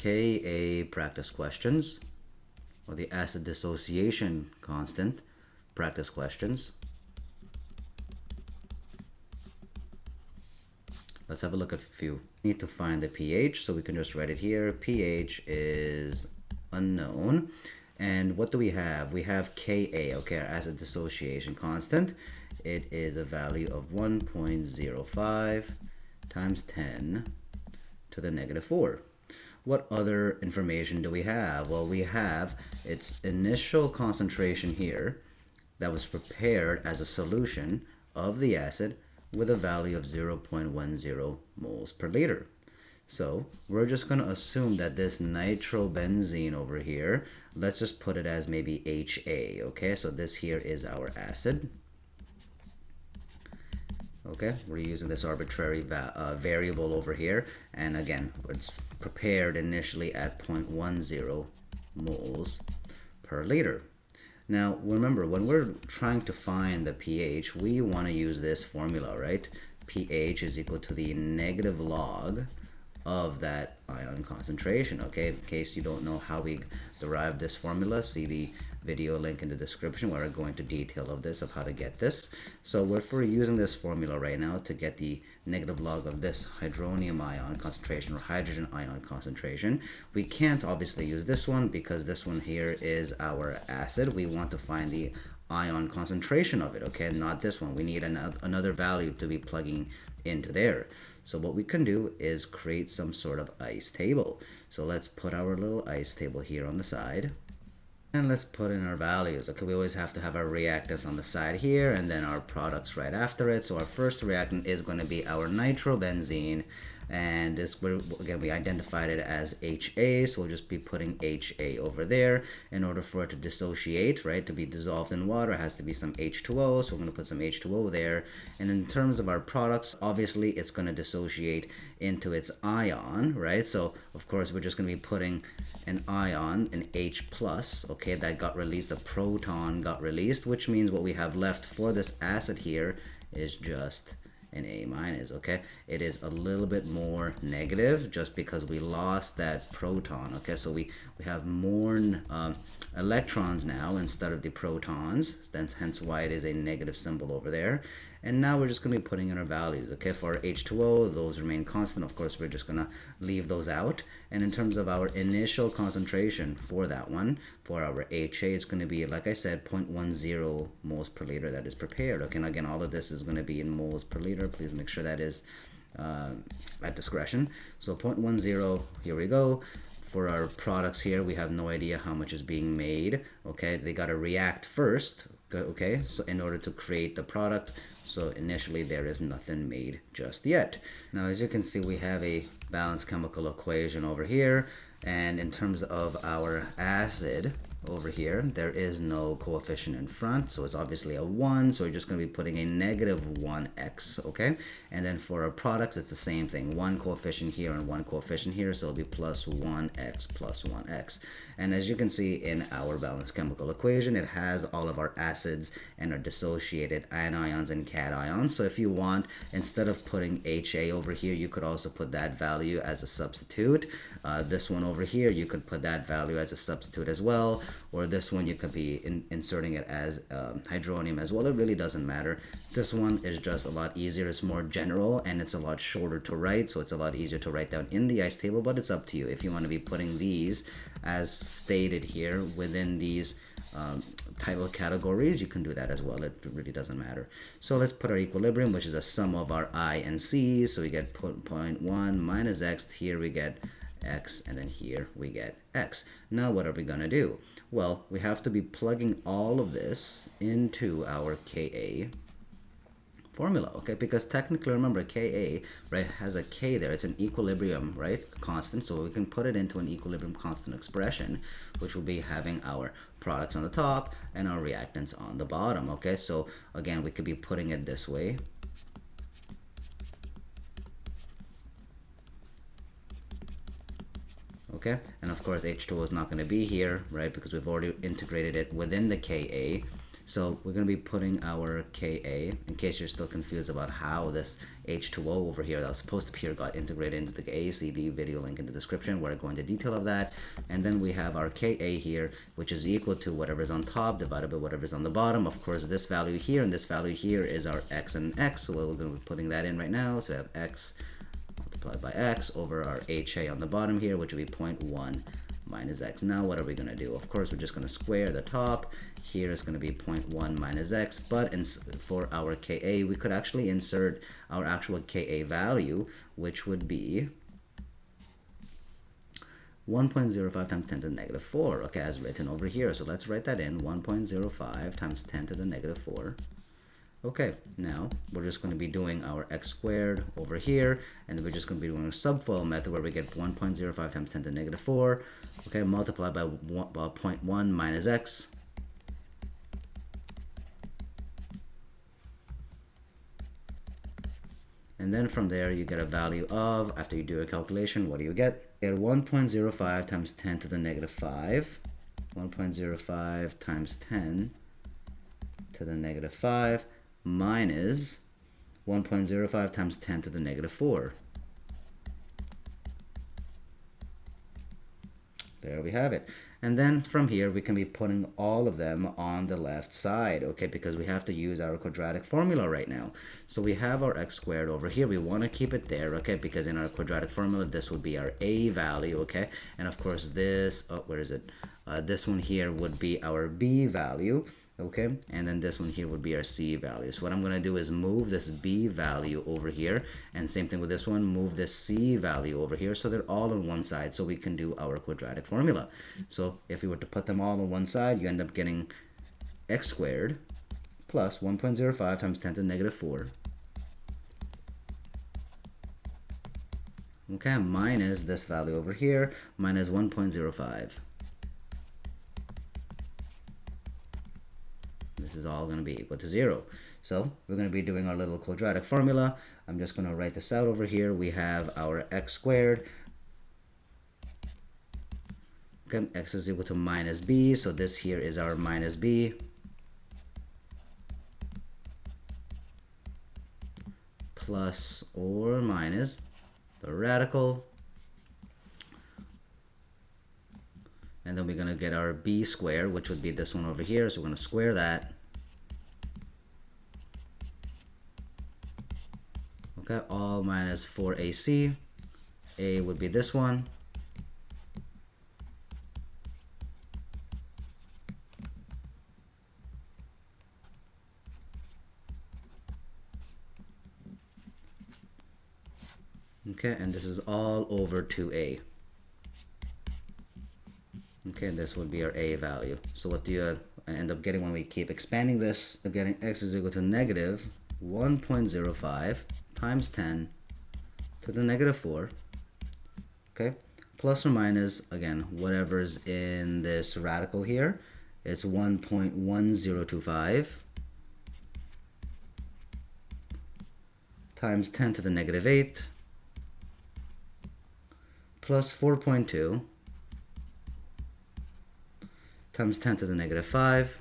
Ka practice questions, or the acid dissociation constant practice questions. Let's have a look at a few. We need to find the pH, so we can just write it here. pH is unknown. And what do we have? We have Ka, okay, our acid dissociation constant. It is a value of 1.05 times 10 to the negative 4. What other information do we have? Well, we have its initial concentration here that was prepared as a solution of the acid with a value of 0.10 moles per liter. So we're just going to assume that this nitrobenzene over here, let's just put it as maybe HA, okay? So this here is our acid. Okay, we're using this arbitrary variable over here, and again, it's prepared initially at 0.10 moles per liter. Now, remember, when we're trying to find the pH, we want to use this formula, right? pH is equal to the negative log of that ion concentration, okay? In case you don't know how we derive this formula, see the video link in the description where I go into detail of this, of how to get this. So if we're using this formula right now to get the negative log of this hydronium ion concentration or hydrogen ion concentration, we can't obviously use this one because this one here is our acid. We want to find the ion concentration of it, okay, not this one. We need another value to be plugging into there. So what we can do is create some sort of ice table. So let's put our little ice table here on the side. And let's put in our values. Okay, we always have to have our reactants on the side here and then our products right after it. So our first reactant is going to be our nitrobenzene. And this, again, we identified it as HA, so we'll just be putting HA over there. In order for it to dissociate, right, to be dissolved in water, it has to be some H2O, so we're going to put some H2O there. And in terms of our products, obviously it's going to dissociate into its ion, right? So of course we're just going to be putting an ion, an H+, okay, that got released, a proton got released, which means what we have left for this acid here is just an A-, okay? It is a little bit more negative just because we lost that proton, okay? So we have more electrons now instead of the protons, hence why it is a negative symbol over there. And now we're just going to be putting in our values, okay? For our H2O, those remain constant. Of course, we're just going to leave those out. And in terms of our initial concentration for that one, for our HA, it's going to be, like I said, 0.10 moles per liter that is prepared, okay? And again, all of this is going to be in moles per liter. Please make sure that is at discretion. So 0.10, here we go. For our products here, we have no idea how much is being made, okay? They got to react first, okay? So in order to create the product, so initially there is nothing made just yet. Now, as you can see, we have a balanced chemical equation over here. And in terms of our acid over here, there is no coefficient in front, so it's obviously a 1, so we're just going to be putting a negative 1x, okay? And then for our products, it's the same thing, 1 coefficient here and 1 coefficient here, so it'll be plus 1x plus 1x. And as you can see in our balanced chemical equation, it has all of our acids and our dissociated anions and cations. So if you want, instead of putting HA over here, you could also put that value as a substitute. This one over here, you could put that value as a substitute as well, or this one you could be inserting it as hydronium as well. It really doesn't matter. This one is just a lot easier. It's more general and it's a lot shorter to write, so it's a lot easier to write down in the ice table, but it's up to you. If you want to be putting these as stated here within these title categories, you can do that as well. It really doesn't matter. So let's put our equilibrium, which is a sum of our I and C. So we get 0.1 minus X. Here we get X, and then here we get X. Now what are we going to do? Well, we have to be plugging all of this into our Ka formula, okay? Because technically, remember, Ka, right, has a K there. It's an equilibrium, right, constant. So we can put it into an equilibrium constant expression, which will be having our products on the top and our reactants on the bottom, okay? So again, we could be putting it this way. Okay, and of course H2O is not going to be here, right, because we've already integrated it within the Ka. So we're going to be putting our Ka, in case you're still confused about how this H2O over here that was supposed to appear got integrated into the ACD video link in the description where I go into detail of that. And then we have our Ka here, which is equal to whatever's on top divided by whatever's on the bottom. Of course, this value here and this value here is our X and X. So we're going to be putting that in right now. So we have X multiplied by X over our HA on the bottom here, which will be 0.1 minus X. Now what are we going to do? Of course, we're just going to square the top. Here is going to be 0.1 minus X, but for our Ka, we could actually insert our actual Ka value, which would be 1.05 times 10 to the negative 4, okay, as written over here. So let's write that in, 1.05 times 10 to the negative 4. Okay, now we're just going to be doing our x squared over here, and we're just going to be doing a subfoil method where we get 1.05 times 10 to the negative 4, okay, multiplied by 0.1 minus x. And then from there, you get a value of, after you do a calculation, what do you get? You get 1.05 times 10 to the negative 5, 1.05 times 10 to the negative 5, minus 1.05 times 10 to the negative 4. There we have it. And then from here, we can be putting all of them on the left side, okay, because we have to use our quadratic formula right now. So we have our x squared over here. We want to keep it there, okay, because in our quadratic formula, this would be our a value, okay? And of course, this, oh, where is it? This one here would be our b value. Okay, and then this one here would be our C value. So what I'm going to do is move this B value over here, and same thing with this one, move this C value over here, so they're all on one side, so we can do our quadratic formula. So if we were to put them all on one side, you end up getting x squared plus 1.05 times 10 to the negative 4. Okay, minus this value over here, minus 1.05. This is all going to be equal to 0. So we're going to be doing our little quadratic formula. I'm just going to write this out over here. We have our x squared. Okay, x is equal to minus b. So this here is our minus b. Plus or minus the radical. And then we're going to get our b squared, which would be this one over here. So we're going to square that. Okay, all minus 4ac. A would be this one. Okay, and this is all over 2a. Okay, and this would be our a value. So what do you end up getting when we keep expanding this? We're getting x is equal to negative 1.05 times 10 to the negative 4. Okay, plus or minus, again, whatever's in this radical here. It's 1.1025 times 10 to the negative 8 plus 4.2 times 10 to the negative 5,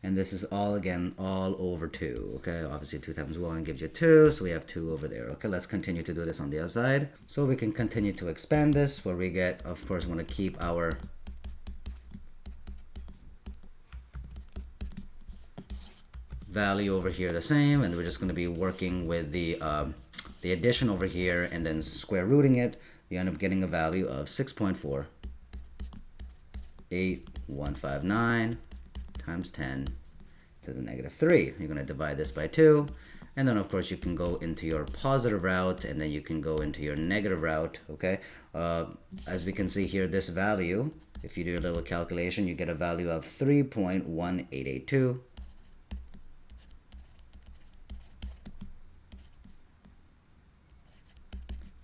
and this is all, again, all over 2, okay? Obviously 2 times 1 gives you 2, so we have 2 over there. Okay, let's continue to do this on the other side. So we can continue to expand this, where we get, of course, we want to keep our value over here the same, and we're just going to be working with the addition over here and then square rooting it. You end up getting a value of 6.48159 times 10 to the negative 3. You're going to divide this by 2, and then of course you can go into your positive route, and then you can go into your negative route. Okay, as we can see here, this value, if you do a little calculation, you get a value of 3.1882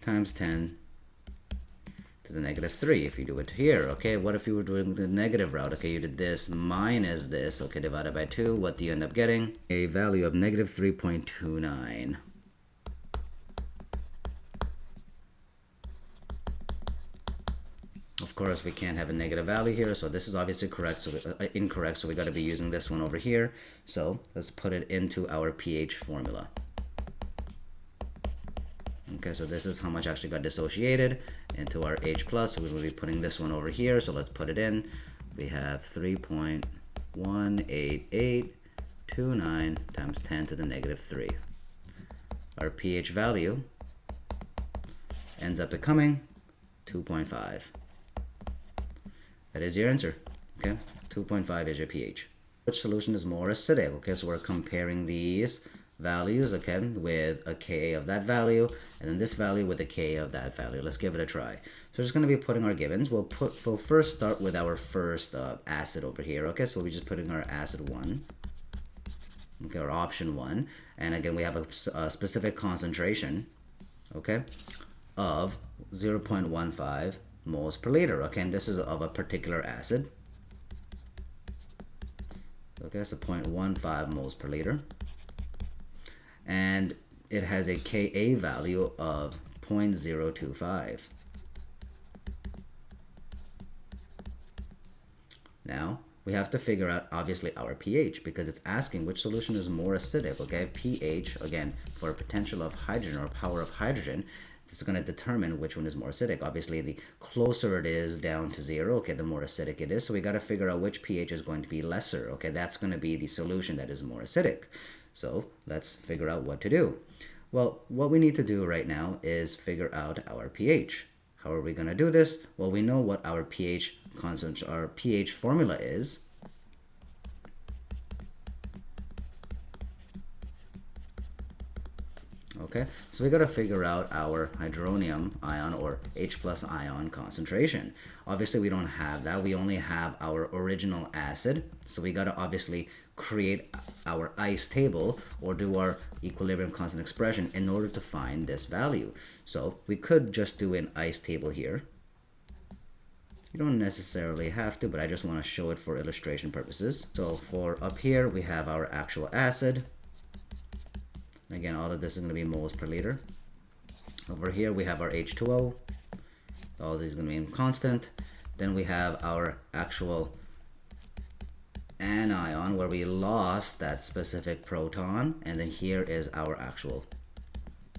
times 10 to the negative 3 if you do it here. Okay, what if you were doing the negative route? Okay, you did this minus this, okay, divided by 2. What do you end up getting? A value of negative 3.29. Of course, we can't have a negative value here, so this is obviously correct, so incorrect, so we got to be using this one over here. So let's put it into our pH formula. Okay, so this is how much actually got dissociated into our H+. So we will be putting this one over here, so let's put it in. We have 3.18829 times 10 to the negative 3. Our pH value ends up becoming 2.5. That is your answer. Okay, 2.5 is your pH. Which solution is more acidic? Okay, so we're comparing these values, okay, with a Ka of that value, and then this value with a Ka of that value. Let's give it a try. So we're just going to be putting our givens. We'll first start with our first acid over here. Okay, so we're just putting our acid 1. Okay, or option 1, and again we have a specific concentration, okay, of 0.15 moles per liter. Okay, and this is of a particular acid. Okay, so 0.15 moles per liter, and it has a Ka value of 0.025. Now we have to figure out obviously our pH, because it's asking which solution is more acidic. Okay, pH, again, for a potential of hydrogen or power of hydrogen, this is going to determine which one is more acidic. Obviously, the closer it is down to 0, okay, the more acidic it is. So we got to figure out which pH is going to be lesser. Okay, that's going to be the solution that is more acidic. So let's figure out what to do. Well, what we need to do right now is figure out our pH. How are we going to do this? Well, we know what our pH constant, our pH formula is. Okay, so we got to figure out our hydronium ion or H+ ion concentration. Obviously, we don't have that. We only have our original acid. So we got to obviously create our ice table or do our equilibrium constant expression in order to find this value. So we could just do an ice table here. You don't necessarily have to, but I just want to show it for illustration purposes. So for up here, we have our actual acid. Again, all of this is going to be moles per liter. Over here, we have our H2O. All of these are going to be in constant. Then we have our actual anion, where we lost that specific proton. And then here is our actual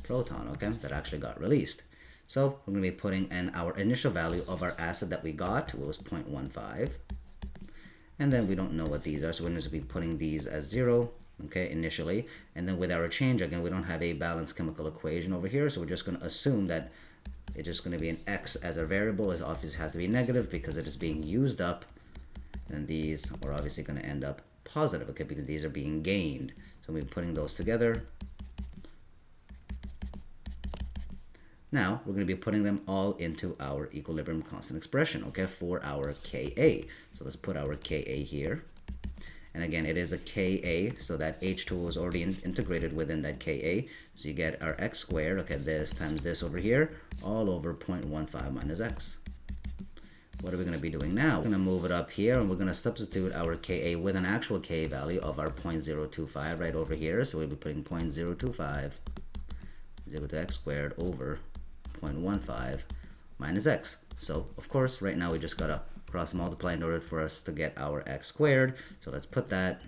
proton, okay, that actually got released. So we're going to be putting in our initial value of our acid that we got, it was 0.15. And then we don't know what these are, so we're going to be putting these as 0. Okay, initially, and then with our change, again, we don't have a balanced chemical equation over here, so we're just going to assume that it's just going to be an x as our variable. It obviously has to be negative because it is being used up, and these are obviously going to end up positive, okay, because these are being gained. So we're putting those together. Now we're going to be putting them all into our equilibrium constant expression, okay, for our Ka. So let's put our Ka here. And again, it is a Ka, so that H2O is already integrated within that Ka. So you get our x squared, okay, this times this over here, all over 0.15 minus x. What are we going to be doing now? We're going to move it up here, and we're going to substitute our Ka with an actual Ka value of our 0.025 right over here. So we'll be putting 0.025 is equal to x squared over 0.15 minus x. So, of course, right now we just got to cross multiply in order for us to get our x squared. So let's put that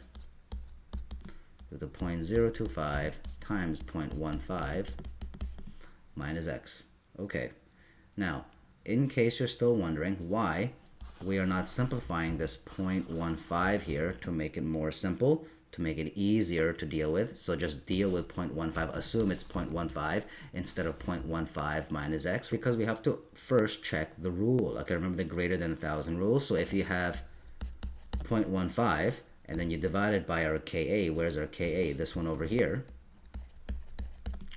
with the 0.025 times 0.15 minus x. Okay, now in case you're still wondering why we are not simplifying this 0.15 here to make it more simple, to make it easier to deal with, so just deal with 0.15, assume it's 0.15 instead of 0.15 minus x, because we have to first check the rule. Okay, remember the greater than 1,000 rule. So if you have 0.15 and then you divide it by our Ka, where's our Ka? This one over here.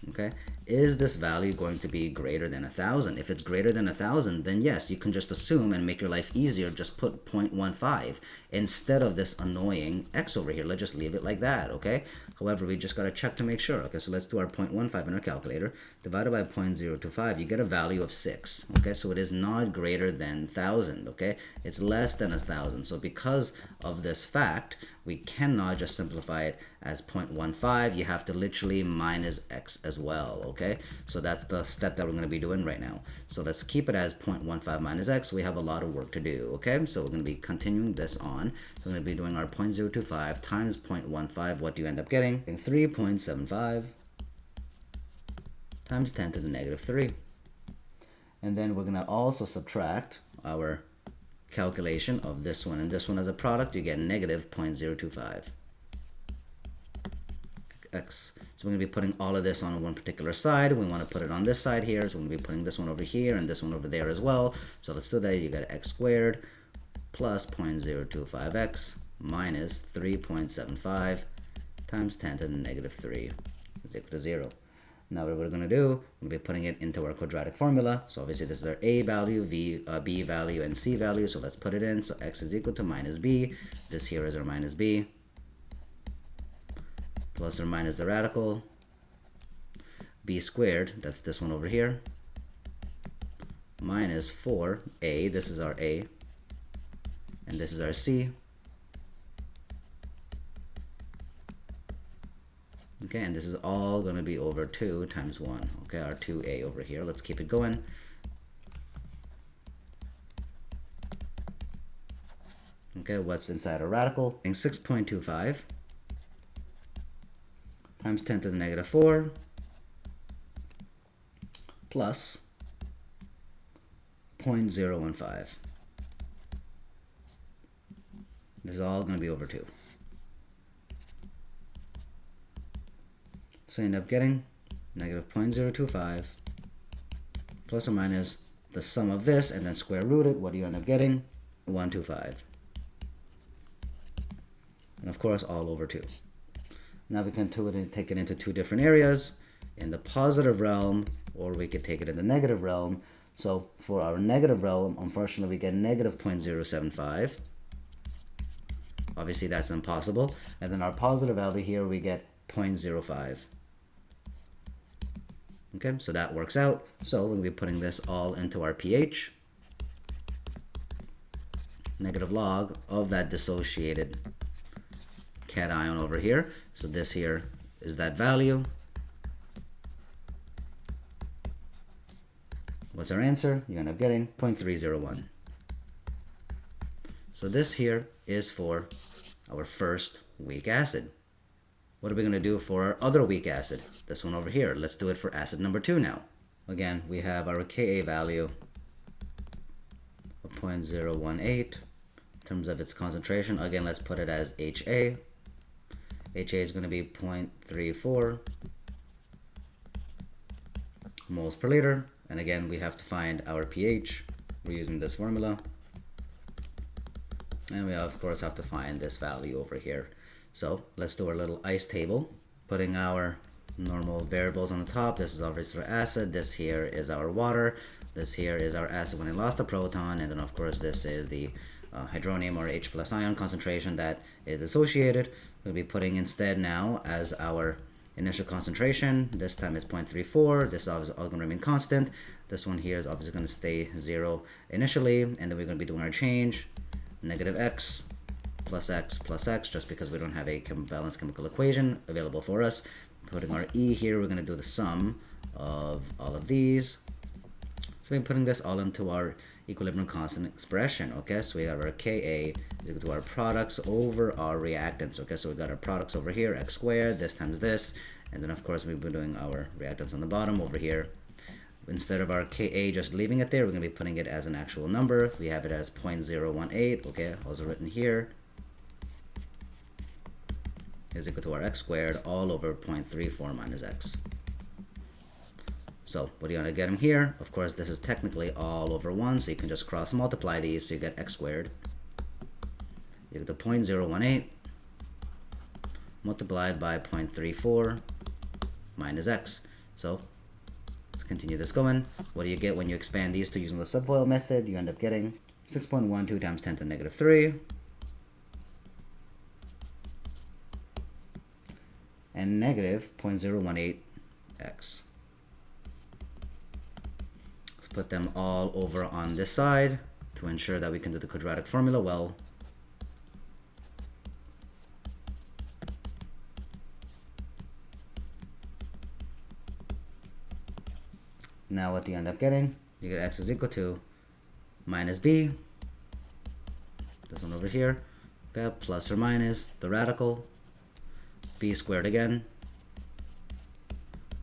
Okay, is this value going to be greater than 1,000? If it's greater than 1,000, then yes, you can just assume and make your life easier, just put 0.15 instead of this annoying x over here. Let's just leave it like that, okay? However, we just got to check to make sure. Okay, so let's do our 0.15 in our calculator. Divided by 0.025, you get a value of 6, okay? So it is not greater than 1,000, okay? It's less than 1,000. So because of this fact, we cannot just simplify it as 0.15. You have to literally minus x as well, okay? So that's the step that we're going to be doing right now. So let's keep it as 0.15 minus x. We have a lot of work to do, okay? So we're going to be continuing this on. So we're going to be doing our 0.025 times 0.15. What do you end up getting? 3.75 times 10 to the negative 3. And then we're going to also subtract our calculation of this one and this one as a product. You get negative 0.025 x. So we're going to be putting all of this on one particular side. We want to put it on this side here, so we're going to be putting this one over here and this one over there as well. So let's do that. You got x squared plus 0.025x minus 3.75 times 10 to the negative 3 is equal to 0. Now what we're going to do, we'll be putting it into our quadratic formula. So obviously this is our a value, b value, and c value. So let's put it in. So x is equal to minus b. This here is our minus b. Plus or minus the radical. B squared, that's this one over here. Minus 4a, this is our a. And this is our c. Okay, and this is all going to be over 2 times 1. Okay, our 2a over here. Let's keep it going. Okay, what's inside our radical? 6.25 times 10 to the negative 4 plus 0.015. This is all going to be over 2. So you end up getting negative 0.025 plus or minus the sum of this and then square root it. What do you end up getting? 125. And of course all over 2. Now we can take it into two different areas, in the positive realm, or we could take it in the negative realm. So for our negative realm, unfortunately we get negative 0.075. Obviously that's impossible. And then our positive value here we get 0.05. Okay, so that works out. So we're going to be putting this all into our pH. Negative log of that dissociated cation over here. So this here is that value. What's our answer? You end up getting 0.301. So this here is for our first weak acid. What are we going to do for our other weak acid? This one over here. Let's do it for acid number 2 now. Again, we have our Ka value of 0.018 in terms of its concentration. Again, let's put it as HA. HA is going to be 0.34 moles per liter. And again, we have to find our pH. We're using this formula. And we of course have to find this value over here. So let's do our little ice table, putting our normal variables on the top. This is obviously our acid. This here is our water. This here is our acid when it lost a proton. And then of course this is the hydronium or H plus ion concentration that is associated. We'll be putting instead now as our initial concentration. This time it's 0.34. This is obviously all going to remain constant. This one here is obviously going to stay 0 initially. And then we're going to be doing our change. Negative x plus x plus x, just because we don't have a balanced chemical equation available for us. Putting our E here, we're going to do the sum of all of these. So we're putting this all into our equilibrium constant expression. Okay, so we have our Ka is equal to our products over our reactants. Okay, so we got our products over here, x squared, this times this, and then of course we've been doing our reactants on the bottom over here. Instead of our Ka just leaving it there, we're going to be putting it as an actual number. We have it as 0.018, okay, also written here, is equal to our x squared all over 0.34 minus x. So what do you want to get them here? Of course, this is technically all over 1, so you can just cross multiply these, so you get x squared equal to 0.018 multiplied by 0.34 minus x. So let's continue this going. What do you get when you expand these two using the subfoil method? You end up getting 6.12 times 10 to the negative 3. And negative 0.018x. Let's put them all over on this side to ensure that we can do the quadratic formula well. Now what do you end up getting? You get x is equal to minus b, this one over here, okay, plus or minus the radical, b squared again,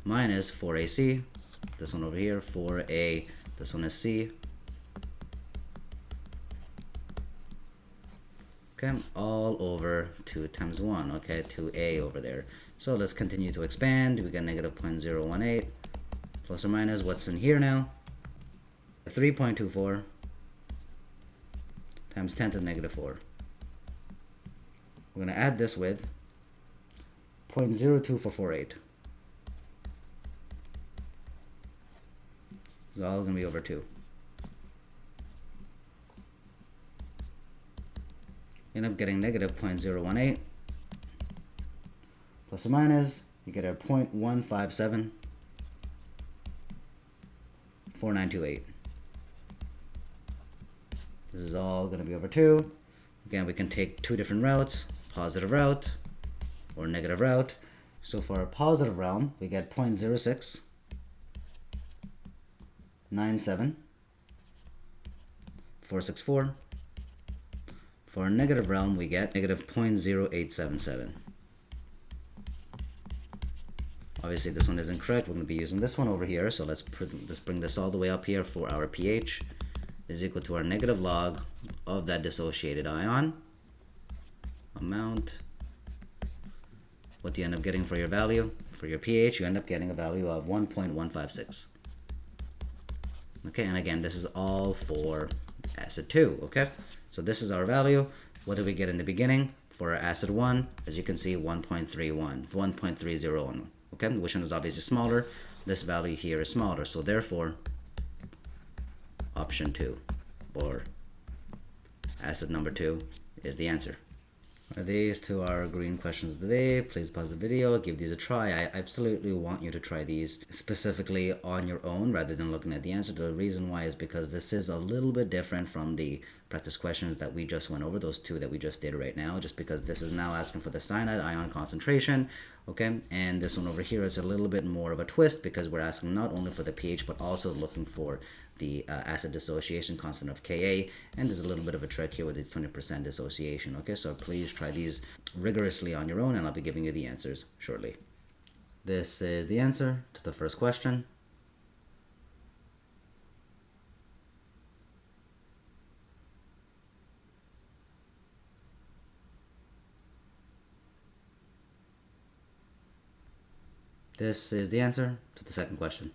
minus 4ac, this one over here, 4a, this one is c, okay, all over 2 times 1, okay, 2a over there. So let's continue to expand. We got negative 0.018 plus or minus what's in here now, 3.24 times 10 to the negative 4. We're going to add this with 0.02448. It's all going to be over 2. End up getting negative 0.018 plus or minus, you get a 0.157 4928. This is all going to be over 2. Again, we can take two different routes, positive route or negative route. So for a positive realm, we get 0.0697 464. For a negative realm, we get negative 0.0877. Obviously, this one isn't correct. We're going to be using this one over here. So let's bring this all the way up here for our pH is equal to our negative log of that dissociated ion amount. What do you end up getting for your value? For your pH, you end up getting a value of 1.156. Okay, and again, this is all for acid 2, okay? So this is our value. What did we get in the beginning? For our acid 1, as you can see, 1.31, 1.301, okay? Which one is obviously smaller? This value here is smaller, so therefore, option 2, or acid number 2, is the answer. These two are green questions of the day. Please pause the video, give these a try. I absolutely want you to try these specifically on your own rather than looking at the answer. The reason why is because this is a little bit different from the practice questions that we just went over, those two that we just did right now, just because this is now asking for the cyanide ion concentration, okay? And this one over here is a little bit more of a twist because we're asking not only for the pH but also looking for the acid dissociation constant of Ka, and there's a little bit of a trick here with the 20% dissociation, okay? So please try these rigorously on your own, and I'll be giving you the answers shortly. This is the answer to the first question. This is the answer to the second question.